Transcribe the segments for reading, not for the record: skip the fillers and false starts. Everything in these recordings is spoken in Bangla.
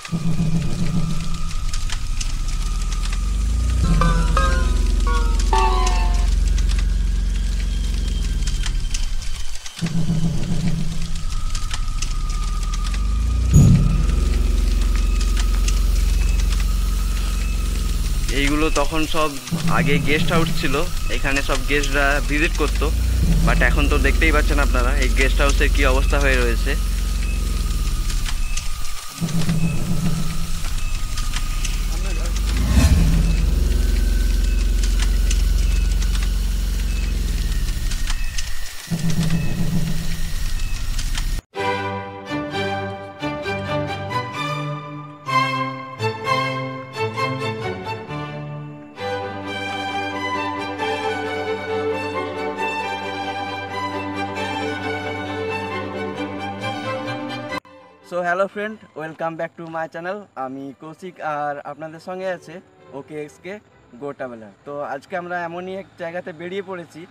এইগুলো তখন সব আগে গেস্ট হাউস ছিল, এখানে সব গেস্টরা ভিজিট করতো, বাট এখন তো দেখতেই পাচ্ছেন আপনারা এই গেস্ট হাউসের কি অবস্থা হয়ে রয়েছে। So hello friend, welcome back to my channel. আমি কৌশিক আর আপনাদের সঙ্গে আছে ওকে এক্সকে গো ট্রাভেলার। তো আজকে আমরা এমনই এক জায়গাতে বেরিয়ে পড়েছি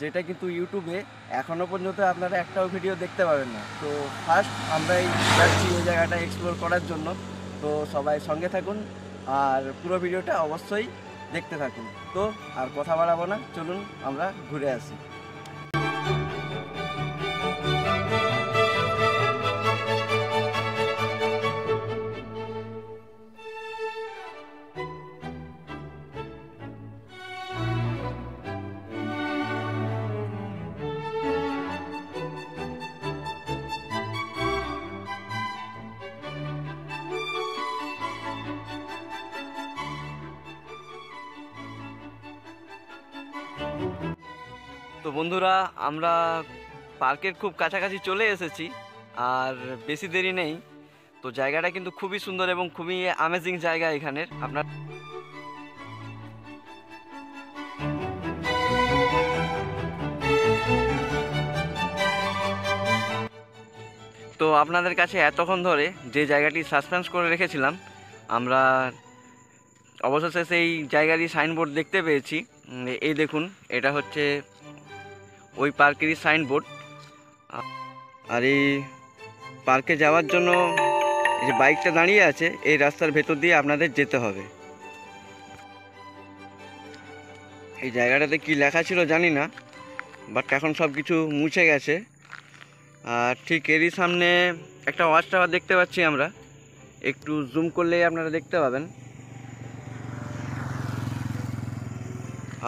যেটা কিন্তু ইউটিউবে এখনও পর্যন্ত আপনারা একটাও ভিডিও দেখতে পাবেন না। তো ফার্স্ট আমরা যাচ্ছি ওই জায়গাটা এক্সপ্লোর করার জন্য। তো সবাই সঙ্গে থাকুন আর পুরো ভিডিওটা অবশ্যই দেখতে থাকুন। তো আর কথা বাড়াবো না, চলুন আমরা ঘুরে আসি। তো বন্ধুরা, আমরা পার্কের খুব কাছাকাছি চলে এসেছি আর বেশি দেরি নেই। তো জায়গাটা কিন্তু খুবই সুন্দর এবং খুবই অ্যামেজিং জায়গা এখানের। আপনার তো আপনাদের কাছে এতক্ষণ ধরে যে জায়গাটি সাসপেন্স করে রেখেছিলাম, আমরা অবশেষে সেই জায়গারই সাইনবোর্ড দেখতে পেয়েছি। এই দেখুন, এটা হচ্ছে ওই পার্কেরই সাইনবোর্ড। আর এই পার্কে যাওয়ার জন্য যে বাইকটা দাঁড়িয়ে আছে, এই রাস্তার ভেতর দিয়ে আপনাদের যেতে হবে। এই জায়গাটাতে কি লেখা ছিল জানি না, বাট এখন সব কিছু মুছে গেছে। আর ঠিক এরই সামনে একটা ওয়াচ টাওয়ার দেখতে পাচ্ছি আমরা, একটু জুম করলেই আপনারা দেখতে পাবেন।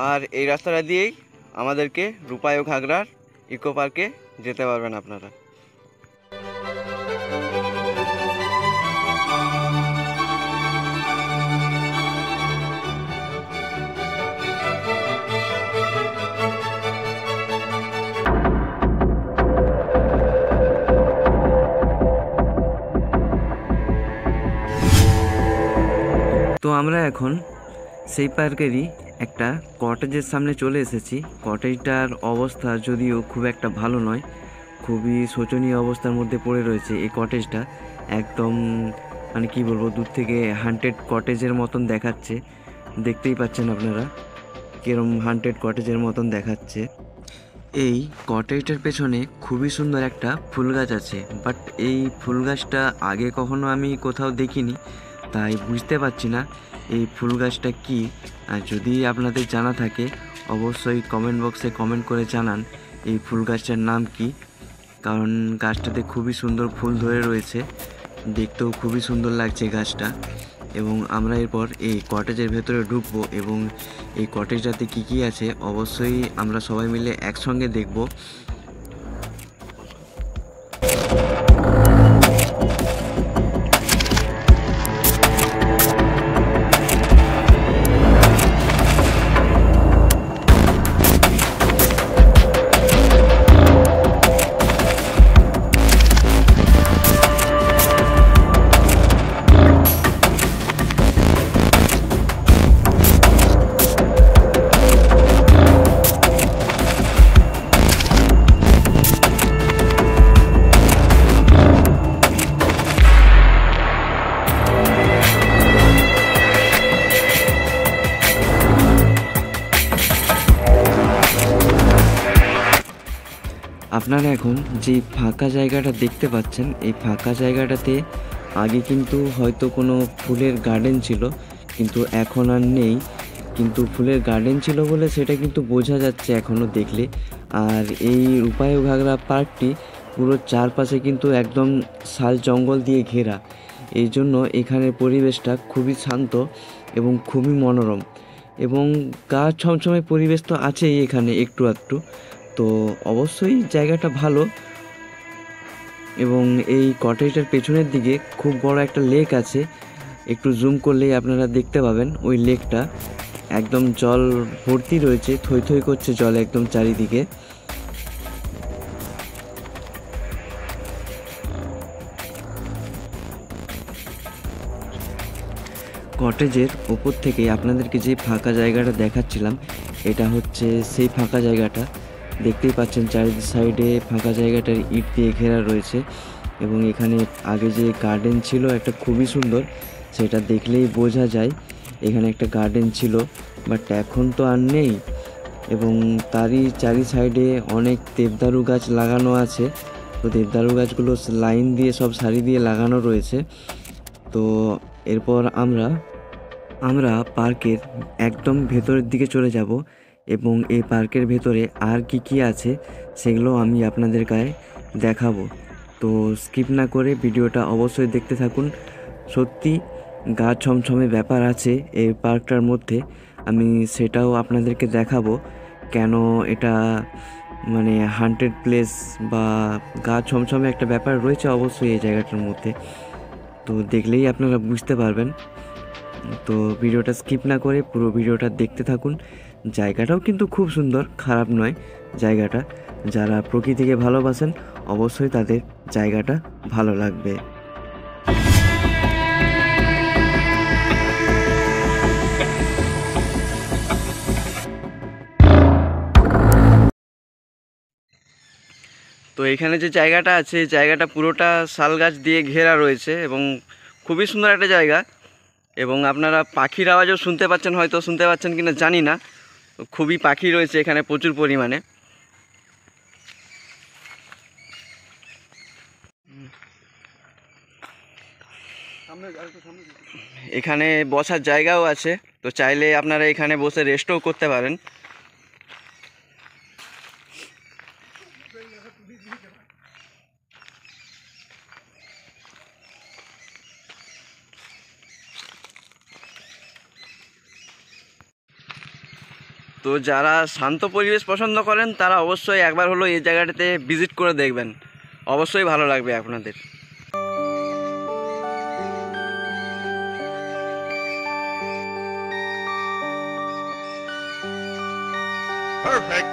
আর এই রাস্তাটা দিয়েই আমাদেরকে রূপায় ঘাগরার ইকো পার্কে যেতে পারবেন আপনারা। তো আমরা এখন সেই পার্কেরই একটা কটেজের সামনে চলে এসেছি। কটেজটার অবস্থা যদিও খুব একটা ভালো নয়, খুবই শোচনীয় অবস্থার মধ্যে পড়ে রয়েছে এই কটেজটা। একদম মানে কি বলবো, দূর থেকে হান্টেড কটেজের মতন দেখাচ্ছে। দেখতেই পাচ্ছেন আপনারা কিরম হান্টেড কটেজের মতন দেখাচ্ছে। এই কটেজটার পেছনে খুবই সুন্দর একটা ফুল গাছ আছে, বাট এই ফুল গাছটা আগে কখনো আমি কোথাও দেখিনি, তাই বুঝতে পারছি না এই ফুল গাছটা কী। আর যদি আপনাদের জানা থাকে অবশ্যই কমেন্ট বক্সে কমেন্ট করে জানান এই ফুল গাছটার নাম কি, কারণ গাছটাতে খুবই সুন্দর ফুল ধরে রয়েছে, দেখতেও খুবই সুন্দর লাগছে গাছটা। এবং আমরা এরপর এই কটেজের ভেতরে ঢুকবো এবং এই কটেজটাতে কী কী আছে অবশ্যই আমরা সবাই মিলে একসঙ্গে দেখব। আপনারা এখন যে ফাঁকা জায়গাটা দেখতে পাচ্ছেন, এই ফাঁকা জায়গাটাতে আগে কিন্তু হয়তো কোনো ফুলের গার্ডেন ছিল, কিন্তু এখন আর নেই। কিন্তু ফুলের গার্ডেন ছিল বলে সেটা কিন্তু বোঝা যাচ্ছে এখনও দেখলে। আর এই রূপায়ু ঘাগরা পার্কটি পুরো চারপাশে কিন্তু একদম শাল জঙ্গল দিয়ে ঘেরা। এই জন্য এখানের পরিবেশটা খুবই শান্ত এবং খুবই মনোরম, এবং গা ছমছমে পরিবেশ তো আছেই এখানে একটু আধটু। তো অবশ্যই জায়গাটা ভালো। এবং এই কটেজটার পেছনের দিকে খুব বড় একটা লেক আছে, একটু জুম করলেই আপনারা দেখতে পাবেন ওই লেকটা। একদম জল ভর্তি রয়েছে, থই থই করছে জল একদম চারিদিকে। কটেজের ওপর থেকে আপনাদেরকে যে ফাঁকা জায়গাটা দেখাচ্ছিলাম, এটা হচ্ছে সেই ফাঁকা জায়গাটা। দেখতেই পাচ্ছেন চারি সাইডে ফাঁকা জায়গাটার ইট দিয়ে ঘেরা রয়েছে, এবং এখানে আগে যে গার্ডেন ছিল একটা খুবই সুন্দর, সেটা দেখলেই বোঝা যায় এখানে একটা গার্ডেন ছিল, বাট এখন তো আর নেই। এবং তারই চারি সাইডে অনেক দেবদারু গাছ লাগানো আছে। তো দেবদারু গাছগুলো লাইন দিয়ে সব সারি দিয়ে লাগানো রয়েছে। তো এরপর আমরা পার্কের একদম ভেতরের দিকে চলে যাব, এবং এই পার্কের ভেতরে আর কি আছে সেগুলো আমি আপনাদের গায়ে দেখাবো। তো স্কিপ না করে ভিডিওটা অবশ্যই দেখতে থাকুন। সত্যি গা ছমছমে ব্যাপার আছে এই পার্কটার মধ্যে, আমি সেটাও আপনাদেরকে দেখাবো। কেন এটা মানে হান্টেড প্লেস বা গা ছমছমে একটা ব্যাপার রয়েছে অবশ্যই এই জায়গাটার মধ্যে। তো দেখলেই আপনারা বুঝতে পারবেন। তো ভিডিওটা স্কিপ না করে পুরো ভিডিওটা দেখতে থাকুন। জায়গাটাও কিন্তু খুব সুন্দর, খারাপ নয় জায়গাটা। যারা প্রকৃতিকে ভালোবাসেন অবশ্যই তাদের জায়গাটা ভালো লাগবে। তো এখানে যে জায়গাটা আছে, এই জায়গাটা পুরোটা শাল গাছ দিয়ে ঘেরা রয়েছে এবং খুবই সুন্দর একটা জায়গা। এবং আপনারা পাখির আওয়াজও শুনতে পাচ্ছেন, হয়তো শুনতে পাচ্ছেন কিনা জানি না। খুবই পাখি রয়েছে এখানে প্রচুর পরিমাণে। এখানে বসার জায়গাও আছে, তো চাইলে আপনারা এখানে বসে রেস্টও করতে পারেন। তো যারা শান্ত পরিবেশ পছন্দ করেন তারা অবশ্যই একবার হলো এই জায়গাটাতে ভিজিট করে দেখবেন, অবশ্যই ভালো লাগবে আপনাদের। Perfect.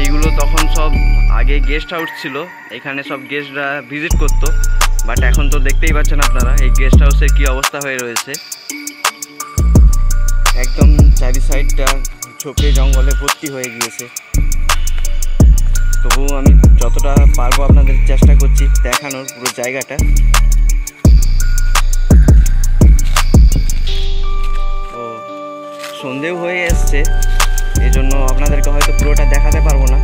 এইগুলো তখন সব আগে গেস্ট হাউস ছিল, এখানে সব গেস্টরা ভিজিট করতো, বাট এখন তো দেখতেই পাচ্ছেন আপনারা এই গেস্ট হাউসের কী অবস্থা হয়ে রয়েছে। একদম চারি সাইডটা ঝোপে জঙ্গলে ভর্তি হয়ে গিয়েছে। তবুও আমি যতটা পারবো আপনাদের চেষ্টা করছি দেখানোর পুরো জায়গাটা। তো সন্ধেও হয়ে এসছে, এই জন্য আপনাদেরকে হয়তো পুরোটা দেখাতে পারবো না।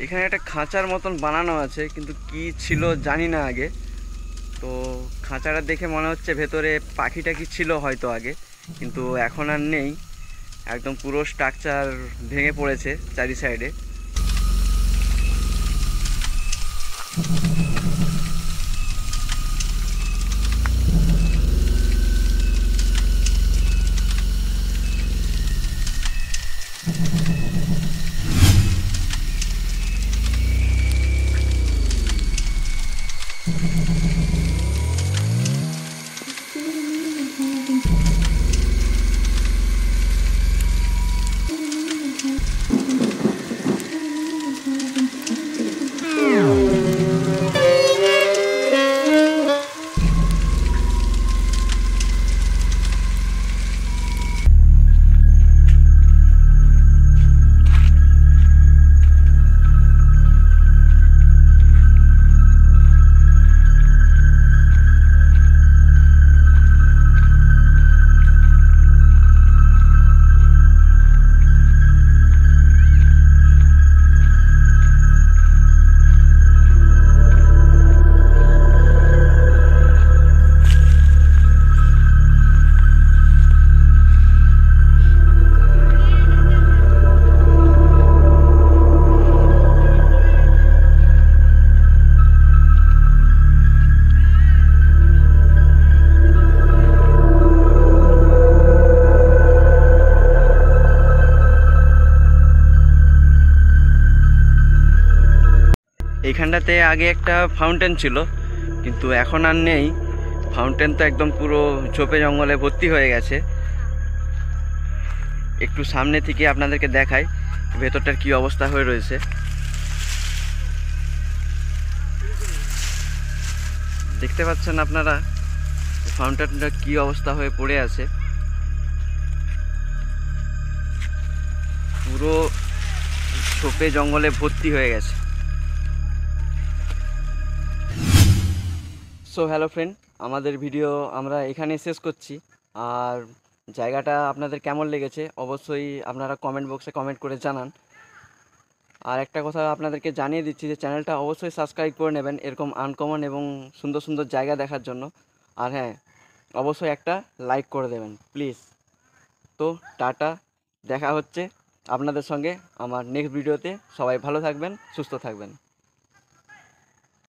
এখানে একটা খাঁচার মতন বানানো আছে, কিন্তু কি ছিল জানি না আগে। তো খাঁচাটা দেখে মনে হচ্ছে ভেতরে পাখিটা কি ছিল হয়তো আগে, কিন্তু এখন আর নেই। একদম পুরো স্ট্রাকচার ভেঙে পড়েছে চারি সাইডে। এইখানটাতে আগে একটা ফাউন্টেন ছিল, কিন্তু এখন আর নেই। ফাউন্টেন তো একদম পুরো ঝোপে জঙ্গলে ভর্তি হয়ে গেছে। একটু সামনে থেকে আপনাদেরকে দেখাই ভেতরটার কি অবস্থা হয়ে রয়েছে। দেখতে পাচ্ছেন আপনারা ফাউন্টেনটা কি অবস্থা হয়ে পড়ে আছে। পুরো ঝোপে জঙ্গলে ভর্তি হয়ে গেছে। সো হ্যালো ফ্রেন্ড, আমাদের ভিডিও আমরা এখানে শেষ করছি। আর জায়গাটা আপনাদের কেমন লেগেছে অবশ্যই আপনারা কমেন্ট বক্সে কমেন্ট করে জানান। আর একটা কথা আপনাদেরকে জানিয়ে দিচ্ছি যে চ্যানেলটা অবশ্যই সাবস্ক্রাইব করে নেবেন এরকম আনকমন এবং সুন্দর সুন্দর জায়গা দেখার জন্য। আর হ্যাঁ, অবশ্যই একটা লাইক করে দেবেন প্লিজ। তো টাটা, দেখা হচ্ছে আপনাদের সঙ্গে আমার নেক্সট ভিডিওতে। সবাই ভালো থাকবেন, সুস্থ থাকবেন।